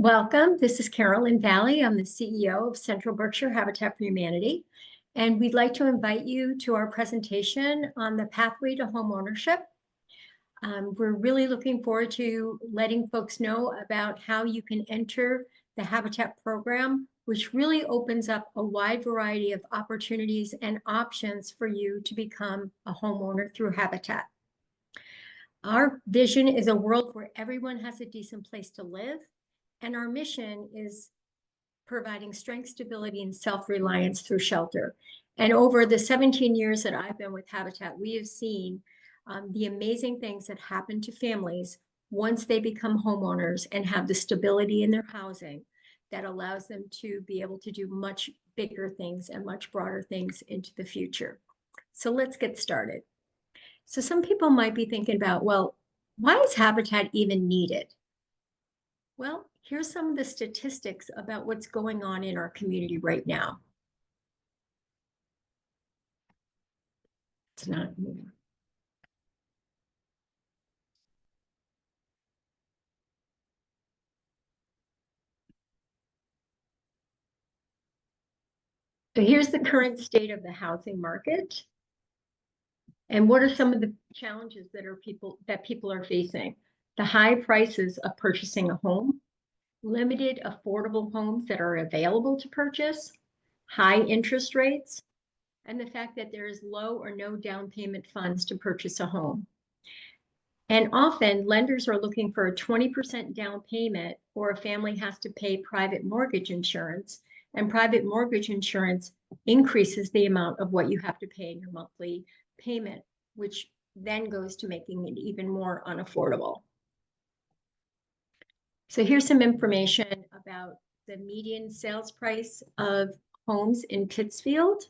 Welcome. This is Carolyn Valley. I'm the CEO of Central Berkshire Habitat for Humanity, and we'd like to invite you to our presentation on the pathway to homeownership. We're really looking forward to letting folks know about how you can enter the Habitat program, which really opens up a wide variety of opportunities and options for you to become a homeowner through Habitat. Our vision is a world where everyone has a decent place to live, and our mission is providing strength, stability, and self-reliance through shelter. And over the 17 years that I've been with Habitat, we have seen the amazing things that happen to families once they become homeowners and have the stability in their housing that allows them to be able to do much bigger things and much broader things into the future. So let's get started. So some people might be thinking about, well, why is Habitat even needed? Well, here's some of the statistics about what's going on in our community right now. It's not moving. So here's the current state of the housing market. And what are some of the challenges that people are facing? The high prices of purchasing a home, limited affordable homes that are available to purchase, high interest rates, and the fact that there is low or no down payment funds to purchase a home. And often lenders are looking for a 20% down payment, or a family has to pay private mortgage insurance. And private mortgage insurance increases the amount of what you have to pay in your monthly payment, which then goes to making it even more unaffordable. So here's some information about the median sales price of homes in Pittsfield.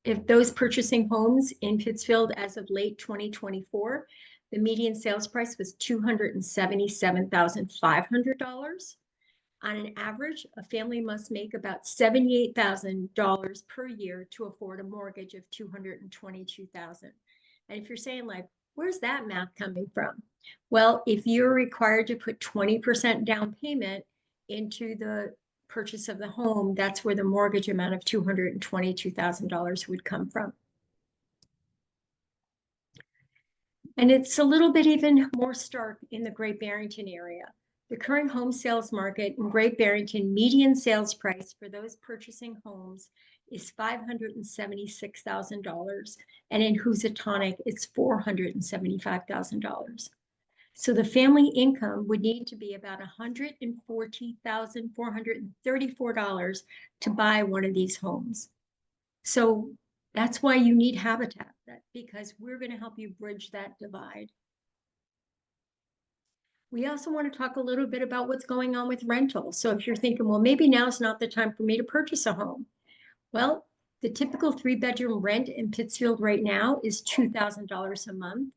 If those purchasing homes in Pittsfield as of late 2024, the median sales price was $277,500. On an average, a family must make about $78,000 per year to afford a mortgage of $222,000. And if you're saying, like, where's that math coming from? Well, if you're required to put 20% down payment into the purchase of the home, that's where the mortgage amount of $222,000 would come from. And it's a little bit even more stark in the Great Barrington area. The current home sales market in Great Barrington, median sales price for those purchasing homes is $576,000, and in Housatonic, it's $475,000. So the family income would need to be about $140,434 to buy one of these homes. So that's why you need Habitat, because we're going to help you bridge that divide. We also want to talk a little bit about what's going on with rentals. So if you're thinking, well, maybe now's not the time for me to purchase a home. Well, the typical 3-bedroom rent in Pittsfield right now is $2,000 a month.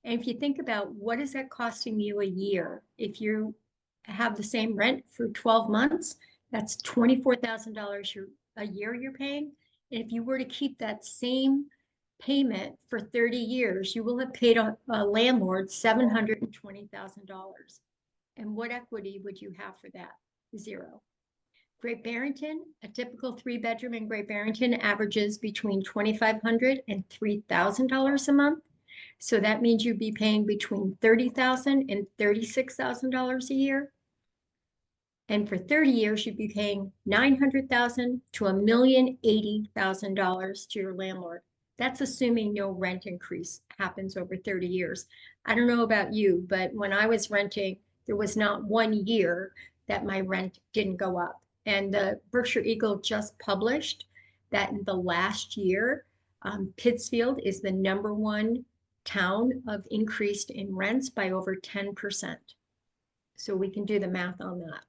And if you think about what is that costing you a year, if you have the same rent for 12 months, that's $24,000 a year you're paying. And if you were to keep that same payment for 30 years, you will have paid a landlord $720,000. And what equity would you have for that? Zero. Great Barrington, a typical 3-bedroom in Great Barrington averages between $2,500 and $3,000 a month. So that means you'd be paying between $30,000 and $36,000 a year. And for 30 years, you'd be paying $900,000 to $1,080,000 to your landlord. That's assuming no rent increase happens over 30 years. I don't know about you, but when I was renting, there was not one year that my rent didn't go up. And the Berkshire Eagle just published that in the last year, Pittsfield is the #1 town of increased in rents by over 10%. So we can do the math on that.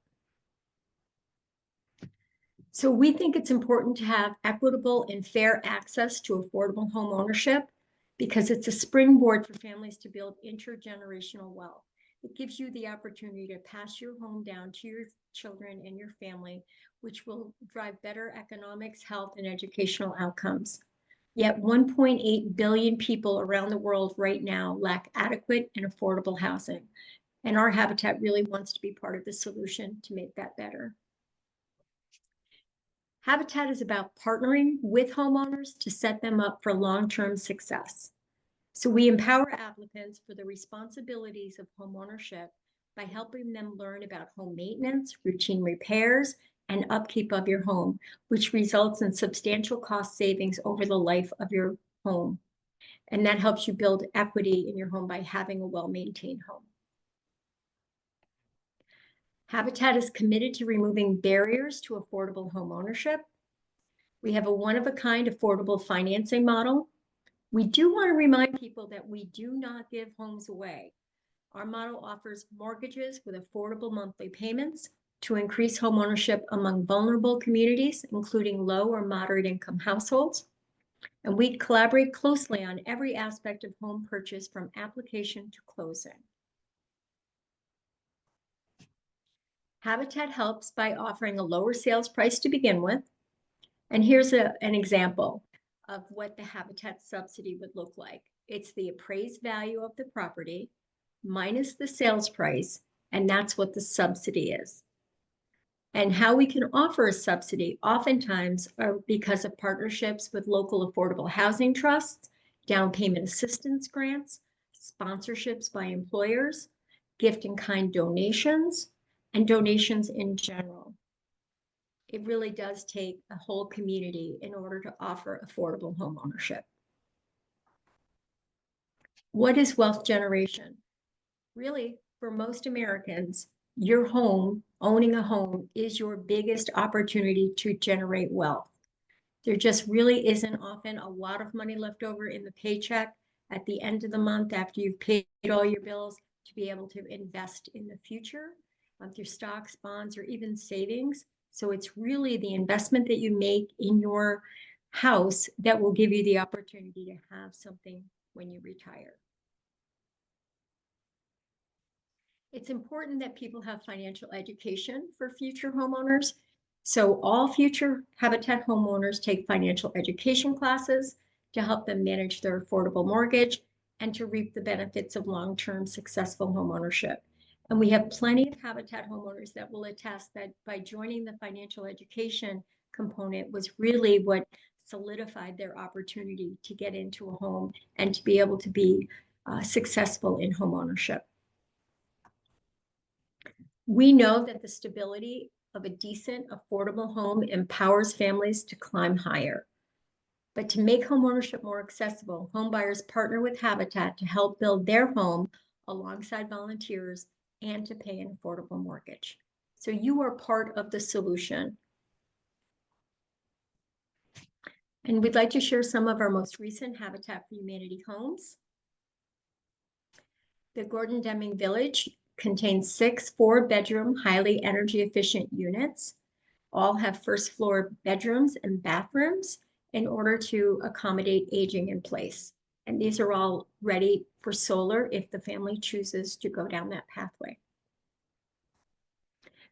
So we think it's important to have equitable and fair access to affordable home ownership because it's a springboard for families to build intergenerational wealth. It gives you the opportunity to pass your home down to your children and your family, which will drive better economics, health, and educational outcomes. Yet 1.8 billion people around the world right now lack adequate and affordable housing. And our Habitat really wants to be part of the solution to make that better. Habitat is about partnering with homeowners to set them up for long-term success. So we empower applicants for the responsibilities of homeownership by helping them learn about home maintenance, routine repairs, and upkeep of your home, which results in substantial cost savings over the life of your home. And that helps you build equity in your home by having a well-maintained home. Habitat is committed to removing barriers to affordable home ownership. We have a one-of-a-kind affordable financing model. We do want to remind people that we do not give homes away. Our model offers mortgages with affordable monthly payments to increase homeownership among vulnerable communities, including low or moderate income households. And we collaborate closely on every aspect of home purchase from application to closing. Habitat helps by offering a lower sales price to begin with. And here's an example of what the Habitat subsidy would look like. It's the appraised value of the property minus the sales price, and that's what the subsidy is. And how we can offer a subsidy oftentimes are because of partnerships with local affordable housing trusts, down payment assistance grants, sponsorships by employers, gift in kind donations, and donations in general. It really does take a whole community in order to offer affordable home ownership. What is wealth generation? Really, for most Americans, your home, owning a home, is your biggest opportunity to generate wealth. There just really isn't often a lot of money left over in the paycheck at the end of the month after you've paid all your bills to be able to invest in the future through stocks, bonds, or even savings. So it's really the investment that you make in your house that will give you the opportunity to have something when you retire. It's important that people have financial education for future homeowners. So all future Habitat homeowners take financial education classes to help them manage their affordable mortgage and to reap the benefits of long-term successful homeownership. And we have plenty of Habitat homeowners that will attest that by joining the financial education component was really what solidified their opportunity to get into a home and to be able to be successful in homeownership. We know that the stability of a decent, affordable home empowers families to climb higher. But to make homeownership more accessible, homebuyers partner with Habitat to help build their home alongside volunteers and to pay an affordable mortgage. So you are part of the solution. And we'd like to share some of our most recent Habitat for Humanity homes. The Gordon Deming Village contains 6 4-bedroom, highly energy efficient units. All have first floor bedrooms and bathrooms in order to accommodate aging in place. And these are all ready for solar if the family chooses to go down that pathway.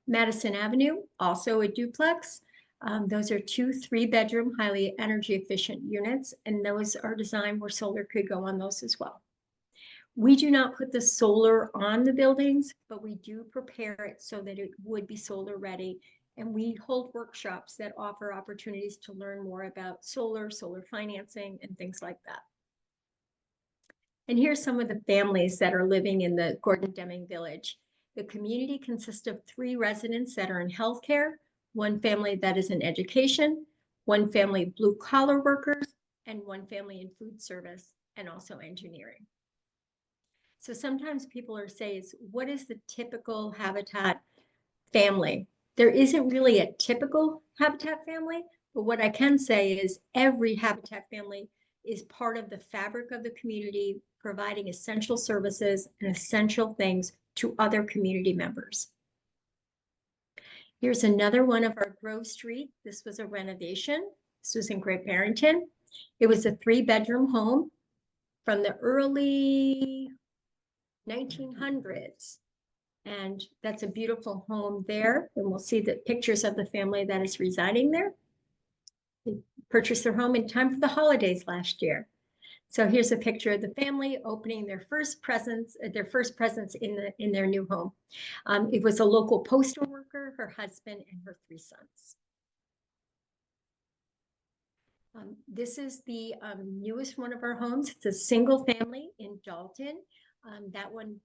Madison Avenue, also a duplex. Those are 2 3-bedroom, highly energy efficient units, and those are designed where solar could go on those as well. We do not put the solar on the buildings, but we do prepare it so that it would be solar ready. And we hold workshops that offer opportunities to learn more about solar financing, and things like that. And here's some of the families that are living in the Gordon Deming Village. The community consists of 3 residents that are in healthcare, 1 family that is in education, 1 family of blue collar workers, and 1 family in food service and also engineering. So sometimes people are saying, what is the typical Habitat family? There isn't really a typical Habitat family, but what I can say is every Habitat family is part of the fabric of the community, providing essential services and essential things to other community members. Here's another one of our Grove Street. This was a renovation. This was in Great Barrington. It was a 3-bedroom home from the early 1900s. And that's a beautiful home there. And we'll see the pictures of the family that is residing there. They purchased their home in time for the holidays last year. So here's a picture of the family opening their first presents in their new home. It was a local postal worker, her husband, and her 3 sons. This is the newest one of our homes. It's a single family in Dalton. That one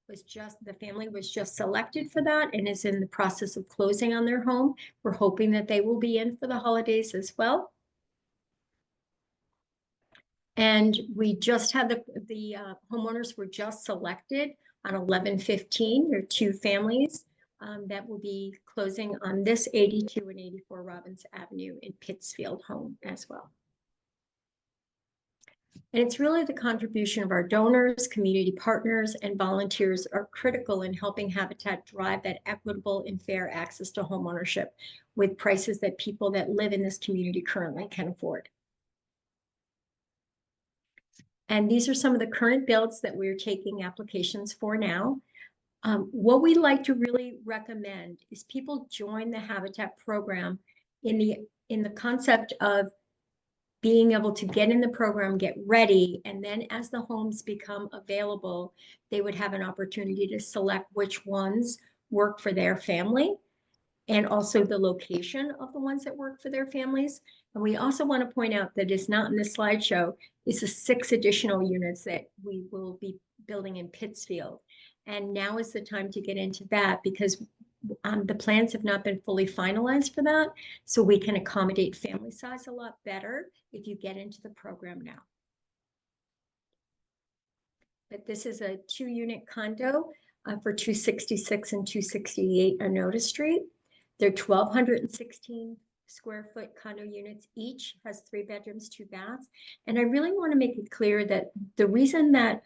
the family was just selected for that and is in the process of closing on their home. We're hoping that they will be in for the holidays as well. And we just had the homeowners were just selected on 11/15. There are 2 families that will be closing on this 82 and 84 Robbins Avenue in Pittsfield home as well. And it's really the contribution of our donors, community partners, and volunteers are critical in helping Habitat drive that equitable and fair access to homeownership with prices that people that live in this community currently can afford. And these are some of the current builds that we're taking applications for now. What we like to really recommend is people join the Habitat program in the concept of being able to get in the program, get ready, and then as the homes become available, they would have an opportunity to select which ones work for their family and also the location of the ones that work for their families. And we also want to point out that it's not in the slideshow, is the 6 additional units that we will be building in Pittsfield. And now is the time to get into that because the plans have not been fully finalized for that. So we can accommodate family size a lot better if you get into the program now. But this is a 2-unit condo for 266 and 268 Onoda Street. They're 1,216 square foot condo units. Each has 3 bedrooms, 2 baths. And I really want to make it clear that the reason that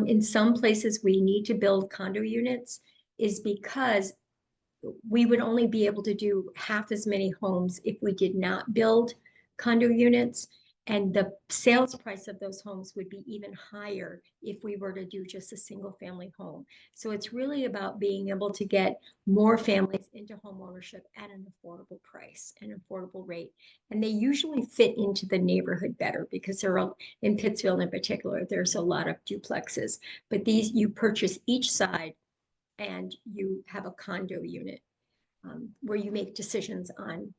in some places we need to build condo units is because we would only be able to do half as many homes if we did not build condo units. And the sales price of those homes would be even higher if we were to do just a single family home. So it's really about being able to get more families into home ownership at an affordable price, an affordable rate. And they usually fit into the neighborhood better because in Pittsfield in particular, there's a lot of duplexes. But these, you purchase each side and you have a condo unit where you make decisions on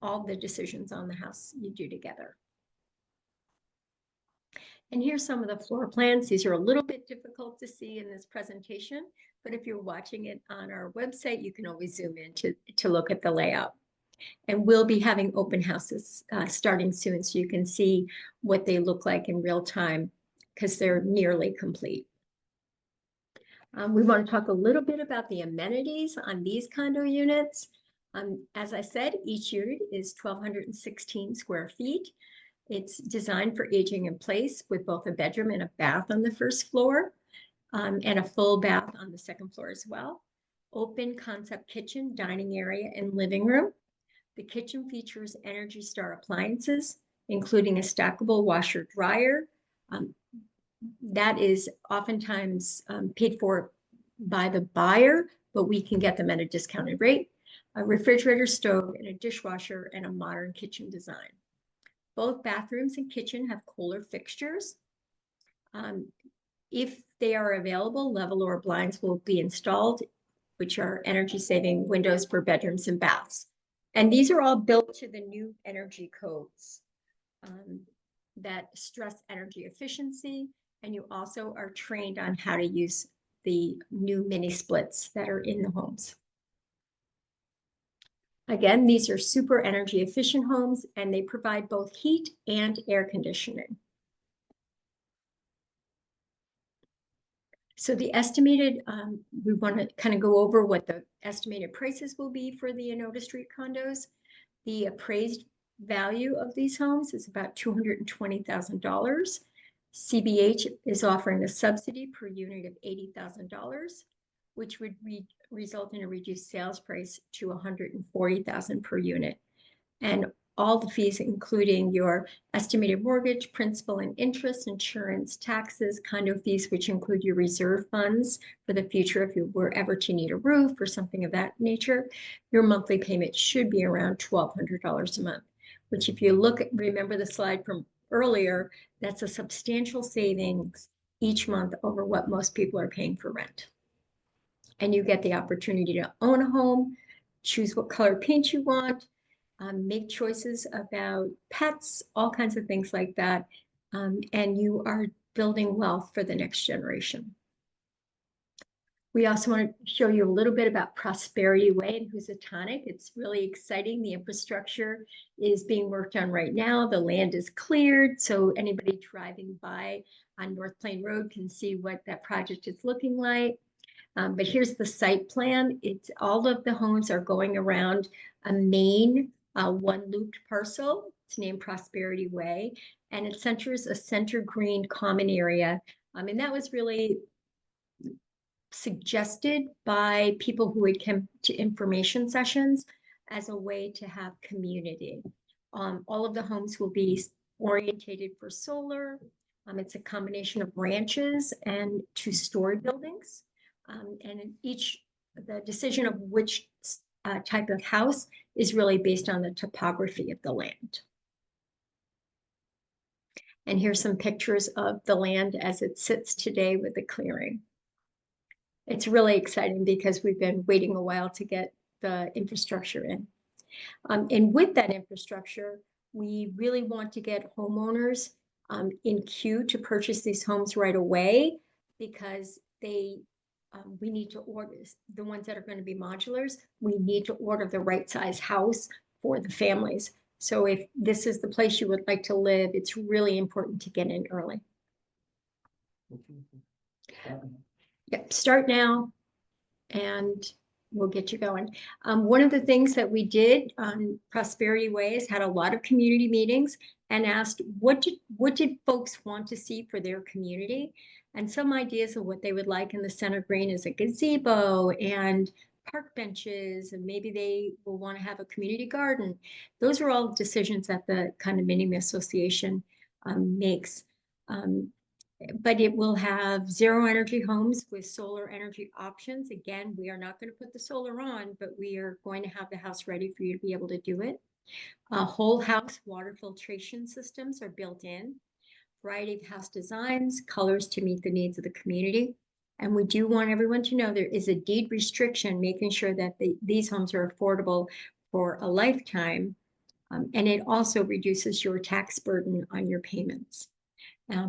all the decisions on the house you do together. And here's some of the floor plans. These are a little bit difficult to see in this presentation, but if you're watching it on our website, you can always zoom in to look at the layout. And we'll be having open houses starting soon, so you can see what they look like in real time because they're nearly complete. We want to talk a little bit about the amenities on these condo units. As I said, each unit is 1,216 square feet. It's designed for aging in place with both a bedroom and a bath on the first floor and a full bath on the second floor as well. Open concept kitchen, dining area, and living room. The kitchen features Energy Star appliances, including a stackable washer dryer. That is oftentimes paid for by the buyer, but we can get them at a discounted rate. A refrigerator, stove, and a dishwasher, and a modern kitchen design. Both bathrooms and kitchen have Kohler fixtures. If they are available, level or blinds will be installed, which are energy-saving windows for bedrooms and baths. And these are all built to the new energy codes that stress energy efficiency. And you also are trained on how to use the new mini splits that are in the homes. Again, these are super energy efficient homes and they provide both heat and air conditioning. So the estimated, we want to kind of go over what the estimated prices will be for the Onoda Street condos. The appraised value of these homes is about $220,000. CBH is offering a subsidy per unit of $80,000, which would result in a reduced sales price to $140,000 per unit. And all the fees, including your estimated mortgage, principal and interest, insurance, taxes, condo fees, which include your reserve funds for the future if you were ever to need a roof or something of that nature, your monthly payment should be around $1,200 a month. which if you remember the slide from earlier, that's a substantial savings each month over what most people are paying for rent. And you get the opportunity to own a home, choose what color paint you want, make choices about pets, all kinds of things like that. And you are building wealth for the next generation. We also want to show you a little bit about Prosperity Way in Housatonic. It's really exciting. The infrastructure is being worked on right now. The land is cleared, so anybody driving by on North Plain Road can see what that project is looking like. But here's the site plan. It's all of the homes are going around a main one looped parcel. It's named Prosperity Way, and it centers a center green common area. And that was really suggested by people who would come to information sessions as a way to have community. All of the homes will be orientated for solar. It's a combination of ranches and two-story buildings. And the decision of which type of house is really based on the topography of the land. And here's some pictures of the land as it sits today with the clearing. It's really exciting because we've been waiting a while to get the infrastructure in. And with that infrastructure, we really want to get homeowners in queue to purchase these homes right away, because we need to order the ones that are going to be modulars. We need to order the right size house for the families. So if this is the place you would like to live, it's really important to get in early. Yep, start now and we'll get you going. One of the things that we did on Prosperity Way is had a lot of community meetings and asked what did folks want to see for their community, and some ideas of what they would like in the center green is a gazebo and park benches, and maybe they will want to have a community garden. Those are all decisions that the condominium association makes. But it will have zero energy homes with solar energy options. Again, we are not going to put the solar on, but we are going to have the house ready for you to be able to do it. Whole house water filtration systems are built in. Variety of house designs, colors to meet the needs of the community. And we do want everyone to know there is a deed restriction, making sure that these homes are affordable for a lifetime. And it also reduces your tax burden on your payments.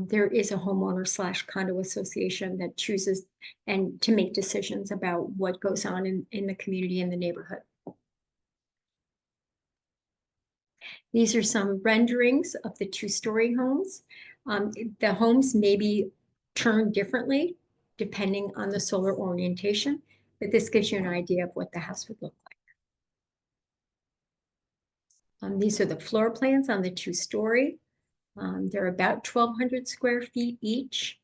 There is a homeowner / condo association that chooses and to make decisions about what goes on in the community and the neighborhood. These are some renderings of the two-story homes. The homes may be turned differently depending on the solar orientation, but this gives you an idea of what the house would look like. These are the floor plans on the two-story. They're about 1,200 square feet each,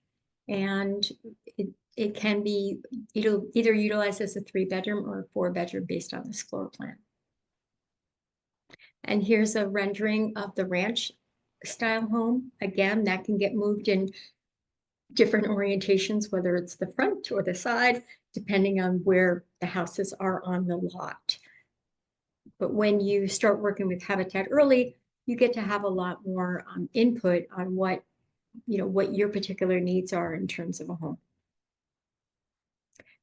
and it can be either utilized as a 3-bedroom or a 4-bedroom based on this floor plan. And here's a rendering of the ranch style home. Again, that can get moved in different orientations, whether it's the front or the side, depending on where the houses are on the lot. But when you start working with Habitat early, you get to have a lot more input on what your particular needs are in terms of a home.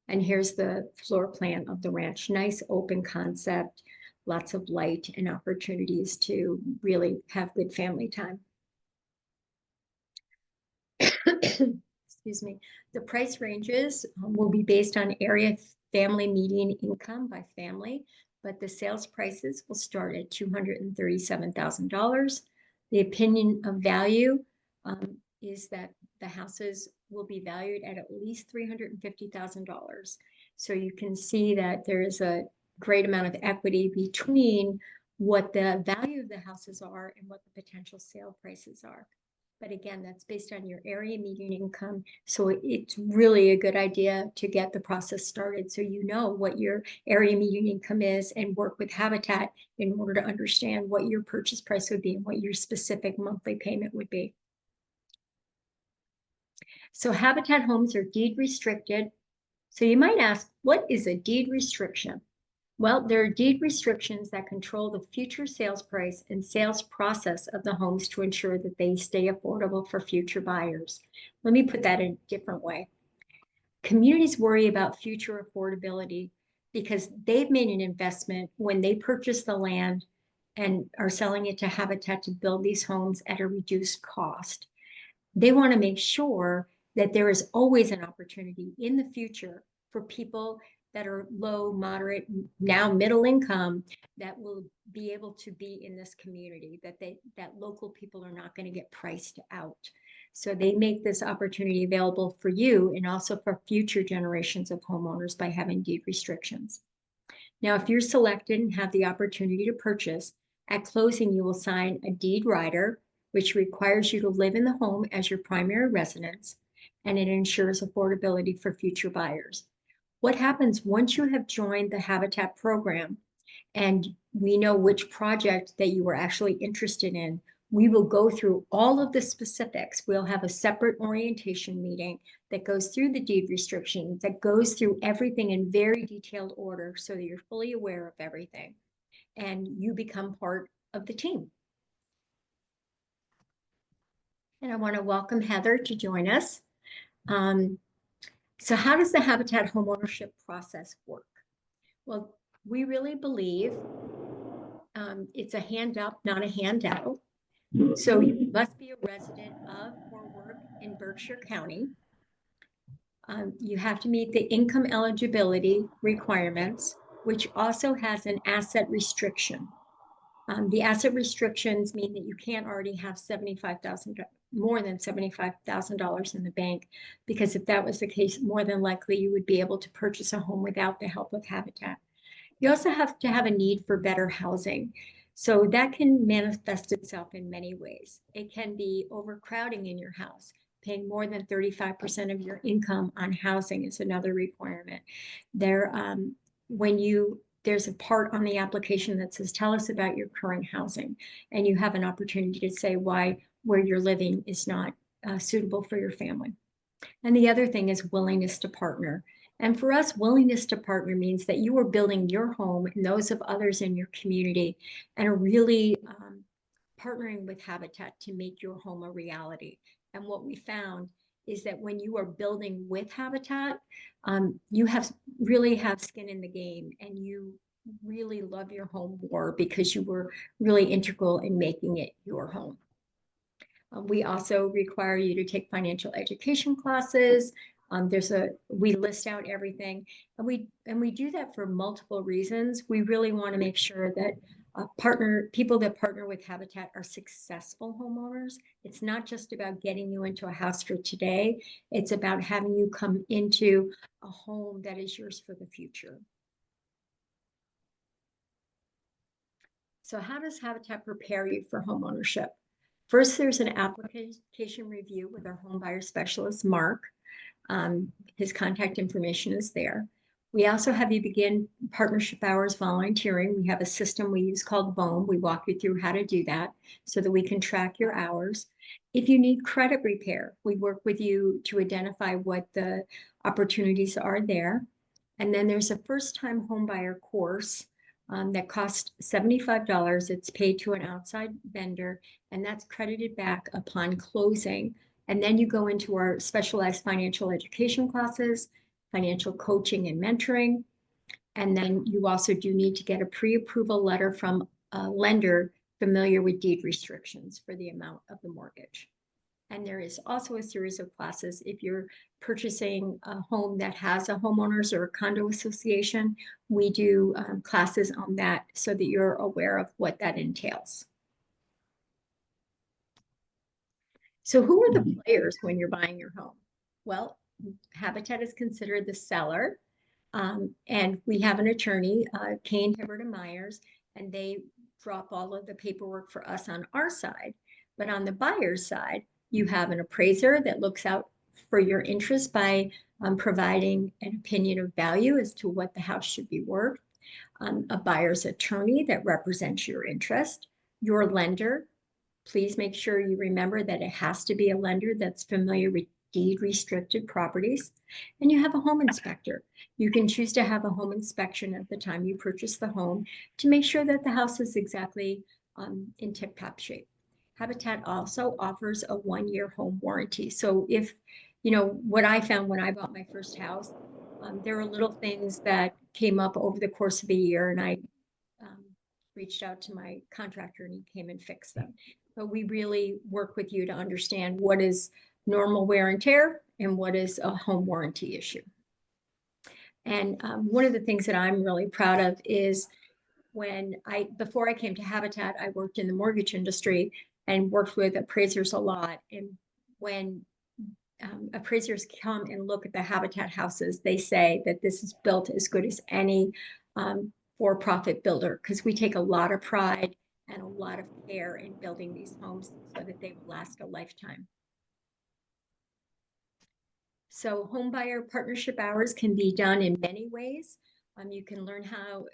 And here's the floor plan of the ranch. Nice open concept, lots of light and opportunities to really have good family time. Excuse me. The price ranges will be based on area family median income by family, but the sales prices will start at $237,000. The opinion of value is that the houses will be valued at least $350,000. So you can see that there is a great amount of equity between what the value of the houses are and what the potential sale prices are. But again, that's based on your area median income. So it's really a good idea to get the process started so you know what your area median income is and work with Habitat in order to understand what your purchase price would be and what your specific monthly payment would be. So Habitat homes are deed restricted. So you might ask, what is a deed restriction? Well, there are deed restrictions that control the future sales price and sales process of the homes to ensure that they stay affordable for future buyers. Let me put that in a different way. Communities worry about future affordability because they've made an investment when they purchase the land and are selling it to Habitat to build these homes at a reduced cost. They want to make sure that there is always an opportunity in the future for people that are low, moderate, now middle income that will be able to be in this community, that local people are not going to get priced out. So they make this opportunity available for you and also for future generations of homeowners by having deed restrictions. Now, if you're selected and have the opportunity to purchase, at closing, you will sign a deed rider, which requires you to live in the home as your primary residence, and it ensures affordability for future buyers. What happens once you have joined the Habitat program and we know which project that you were actually interested in, we will go through all of the specifics. We'll have a separate orientation meeting that goes through the deed restrictions, that goes through everything in very detailed order so that you're fully aware of everything and you become part of the team. And I want to welcome Heather to join us. So how does the Habitat homeownership process work? Well, we really believe it's a hand up, not a handout. So you must be a resident of or work in Berkshire County. You have to meet the income eligibility requirements, which also has an asset restriction. The asset restrictions mean that you can't already have more than $75,000 in the bank, because if that was the case, more than likely you would be able to purchase a home without the help of Habitat. You also have to have a need for better housing. So that can manifest itself in many ways. It can be overcrowding in your house. Paying more than 35% of your income on housing is another requirement. There's a part on the application that says, tell us about your current housing. And you have an opportunity to say why where you're living is not suitable for your family. And the other thing is willingness to partner. And for us, willingness to partner means that you are building your home and those of others in your community and are really partnering with Habitat to make your home a reality. And what we found is that when you are building with Habitat, you really have skin in the game and you really love your home more because you were really integral in making it your home. We also require you to take financial education classes. We list out everything, and we do that for multiple reasons. We really want to make sure that people that partner with Habitat are successful homeowners. It's not just about getting you into a house for today. It's about having you come into a home that is yours for the future. So how does Habitat prepare you for homeownership? First, there's an application review with our home buyer specialist, Mark. His contact information is there. We also have you begin partnership hours volunteering. We have a system we use called BOEM. We walk you through how to do that so that we can track your hours. If you need credit repair, we work with you to identify what the opportunities are there. And then there's a first-time homebuyer course that costs $75. It's paid to an outside vendor, and that's credited back upon closing. And then you go into our specialized financial education classes, financial coaching and mentoring. And then you also do need to get a pre-approval letter from a lender familiar with deed restrictions for the amount of the mortgage. And there is also a series of classes if you're purchasing a home that has a homeowners or a condo association. We do classes on that so that you're aware of what that entails. So who are the players when you're buying your home? Well, Habitat is considered the seller. And we have an attorney, Kane, Hibbert, and Myers, and they drop all of the paperwork for us on our side. But on the buyer's side, you have an appraiser that looks out for your interest by providing an opinion of value as to what the house should be worth, a buyer's attorney that represents your interest, your lender. Please make sure you remember that it has to be a lender that's familiar with deed restricted properties, and you have a home inspector. You can choose to have a home inspection at the time you purchase the home to make sure that the house is exactly in tip-top shape. Habitat also offers a 1-year home warranty. So if, what I found when I bought my first house, there were little things that came up over the course of a year, and I um, reached out to my contractor and he came and fixed them. But we really work with you to understand what is normal wear and tear and what is a home warranty issue. And one of the things that I'm really proud of is before I came to Habitat, I worked in the mortgage industry and worked with appraisers a lot. And when appraisers come and look at the Habitat houses, they say that this is built as good as any for-profit builder, because we take a lot of pride and a lot of care in building these homes so that they will last a lifetime. So home buyer partnership hours can be done in many ways. You can learn how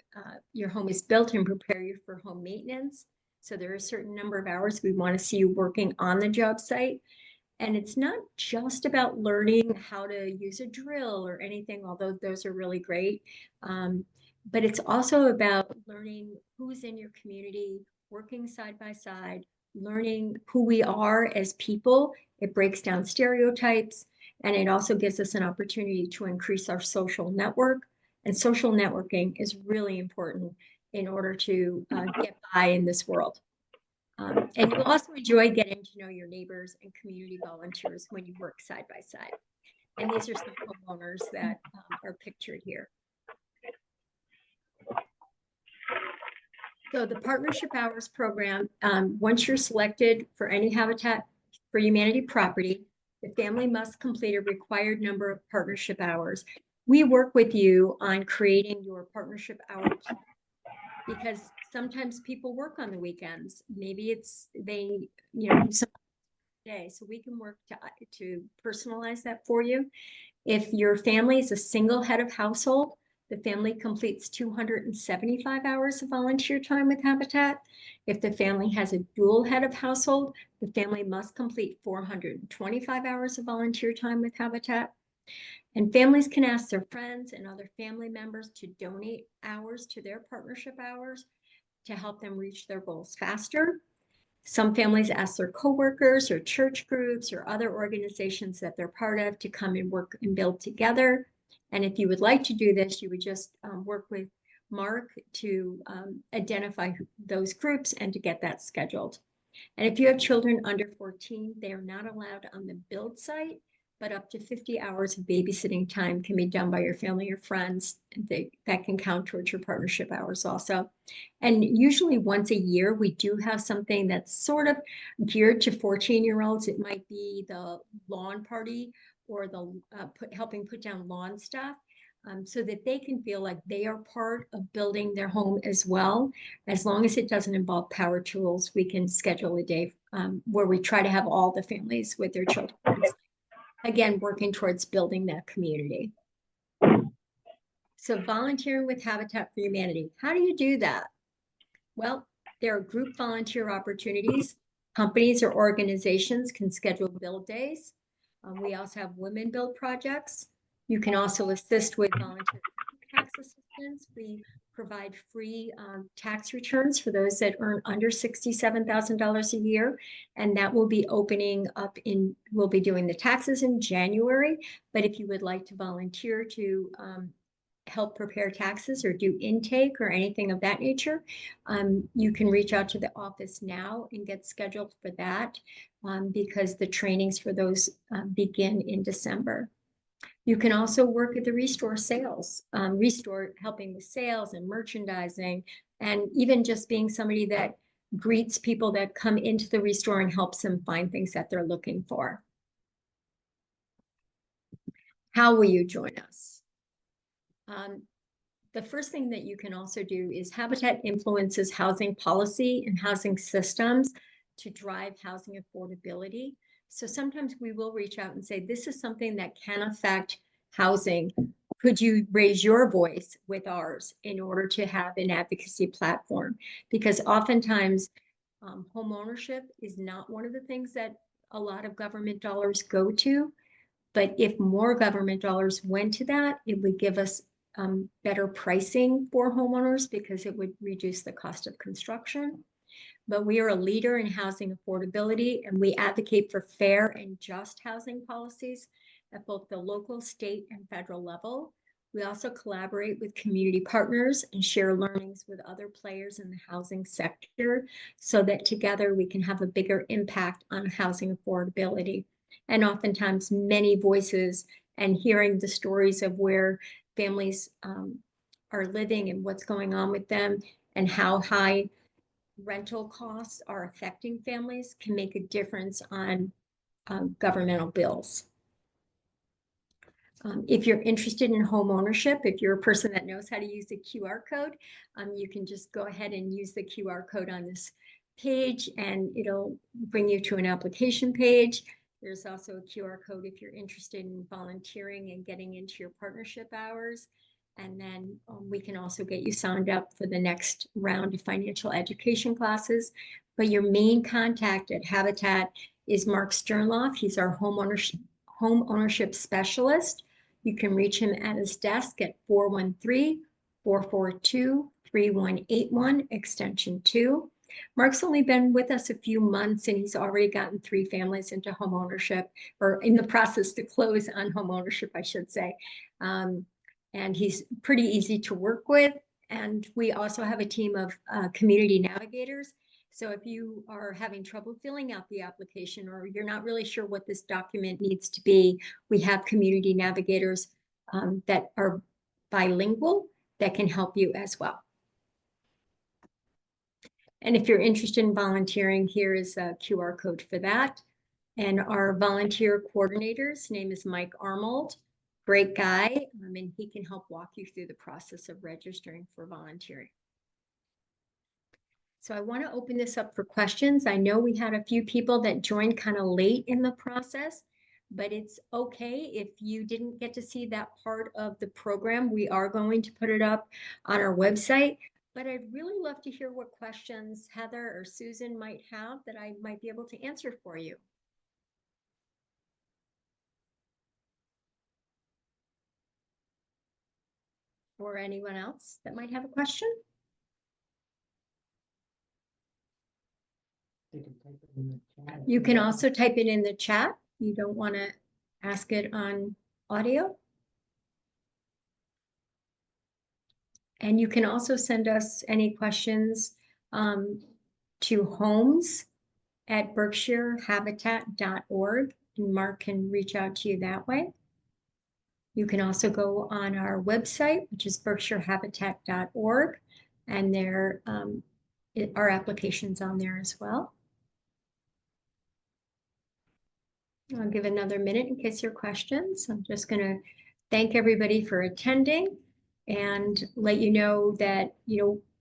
your home is built and prepare you for home maintenance. So there are a certain number of hours we want to see you working on the job site. And it's not just about learning how to use a drill or anything, although those are really great. But it's also about learning who's in your community, working side by side, learning who we are as people. It breaks down stereotypes, and it also gives us an opportunity to increase our social network. And social networking is really important in order to get by in this world. And you'll also enjoy getting to know your neighbors and community volunteers when you work side by side. And these are some homeowners that are pictured here. So the Partnership Hours program, once you're selected for any Habitat for Humanity property, the family must complete a required number of partnership hours. We work with you on creating your partnership hour plan, because sometimes people work on the weekends. Maybe it's some day, so we can work to personalize that for you. If your family is a single head of household, the family completes 275 hours of volunteer time with Habitat. If the family has a dual head of household, the family must complete 425 hours of volunteer time with Habitat. And families can ask their friends and other family members to donate hours to their partnership hours to help them reach their goals faster. Some families ask their coworkers or church groups or other organizations that they're part of to come and work and build together. And if you would like to do this, you would just work with Mark to identify those groups and to get that scheduled. And if you have children under 14, they are not allowed on the build site, but up to 50 hours of babysitting time can be done by your family or friends. That can count towards your partnership hours also. And usually once a year, we do have something that's sort of geared to 14-year-olds. It might be the lawn party or the helping put down lawn stuff. So that they can feel like they are part of building their home as well. As long as it doesn't involve power tools, we can schedule a day where we try to have all the families with their children. Again, working towards building that community. So volunteering with Habitat for Humanity, how do you do that? Well, there are group volunteer opportunities. Companies or organizations can schedule build days. We also have women build projects. You can also assist with volunteer tax assistance. We provide free tax returns for those that earn under $67,000 a year. And that will be opening up we'll be doing the taxes in January. But if you would like to volunteer to help prepare taxes or do intake or anything of that nature, you can reach out to the office now and get scheduled for that, because the trainings for those begin in December. You can also work at the Restore sales, Restore helping with sales and merchandising, and even just being somebody that greets people that come into the Restore and helps them find things that they're looking for. How will you join us? The first thing that you can also do is Habitat influences housing policy and housing systems to drive housing affordability. So sometimes we will reach out and say, this is something that can affect housing. Could you raise your voice with ours in order to have an advocacy platform? Because oftentimes home ownership is not one of the things that a lot of government dollars go to. But if more government dollars went to that, it would give us better pricing for homeowners because it would reduce the cost of construction. But we are a leader in housing affordability, and we advocate for fair and just housing policies at both the local, state, and federal level. We also collaborate with community partners and share learnings with other players in the housing sector so that together we can have a bigger impact on housing affordability. And oftentimes many voices and hearing the stories of where families are living and what's going on with them and how high rental costs are affecting families can make a difference on governmental bills. If you're interested in home ownership, if you're a person that knows how to use the QR code, you can just go ahead and use the QR code on this page and it'll bring you to an application page. There's also a QR code if you're interested in volunteering and getting into your partnership hours. And then we can also get you signed up for the next round of financial education classes. But your main contact at Habitat is Mark Sternloff. He's our home ownership specialist. You can reach him at his desk at 413-442-3181, extension 2. Mark's only been with us a few months and he's already gotten 3 families into home ownership, or in the process to close on home ownership, I should say. And he's pretty easy to work with. And we also have a team of community navigators. So if you are having trouble filling out the application or you're not really sure what this document needs to be, we have community navigators that are bilingual that can help you as well. And if you're interested in volunteering, here is a QR code for that. And our volunteer coordinator's name is Mike Armold. Great guy, and he can help walk you through the process of registering for volunteering. So I want to open this up for questions. I know we had a few people that joined kind of late in the process, but it's okay if you didn't get to see that part of the program. We are going to put it up on our website, but I'd really love to hear what questions Heather or Susan might have that I might be able to answer for you. Or anyone else that might have a question? You can also type it in the chat. You don't want to ask it on audio. And you can also send us any questions to homes@berkshirehabitat.org, and Mark can reach out to you that way. You can also go on our website, which is berkshirehabitat.org, and there are applications on there as well. I'll give another minute in case your questions. I'm just going to thank everybody for attending and let you know that,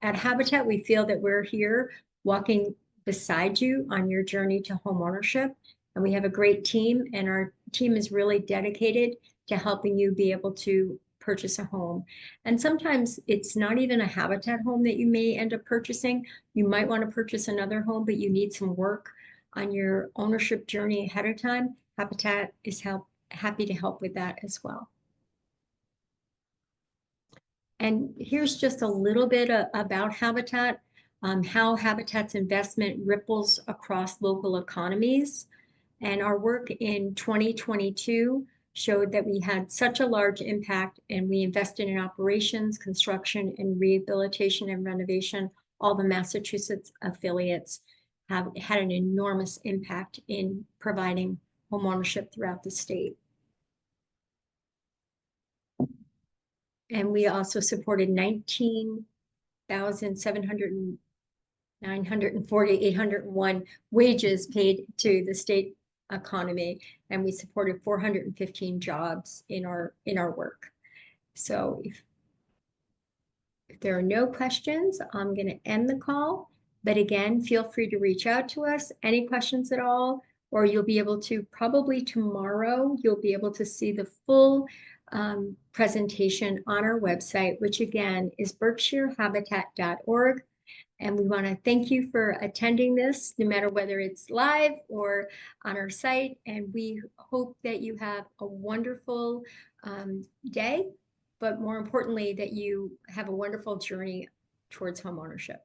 at Habitat, we feel that we're here walking beside you on your journey to home ownership. And we have a great team, and our team is really dedicated to helping you be able to purchase a home. And sometimes it's not even a Habitat home that you may end up purchasing. You might want to purchase another home, but you need some work on your ownership journey ahead of time. Habitat is happy to help with that as well. And here's just a little bit about Habitat, how Habitat's investment ripples across local economies. And our work in 2022 showed that we had such a large impact, and we invested in operations, construction, and rehabilitation and renovation. All the Massachusetts affiliates have had an enormous impact in providing homeownership throughout the state. And we also supported 801 wages paid to the state economy, and we supported 415 jobs in our work. So if there are no questions, I'm going to end the call. But again, feel free to reach out to us, any questions at all, or you'll be able to, probably tomorrow, you'll be able to see the full presentation on our website, which again is berkshirehabitat.org. And we want to thank you for attending this, no matter whether it's live or on our site. And we hope that you have a wonderful day, but more importantly, that you have a wonderful journey towards homeownership.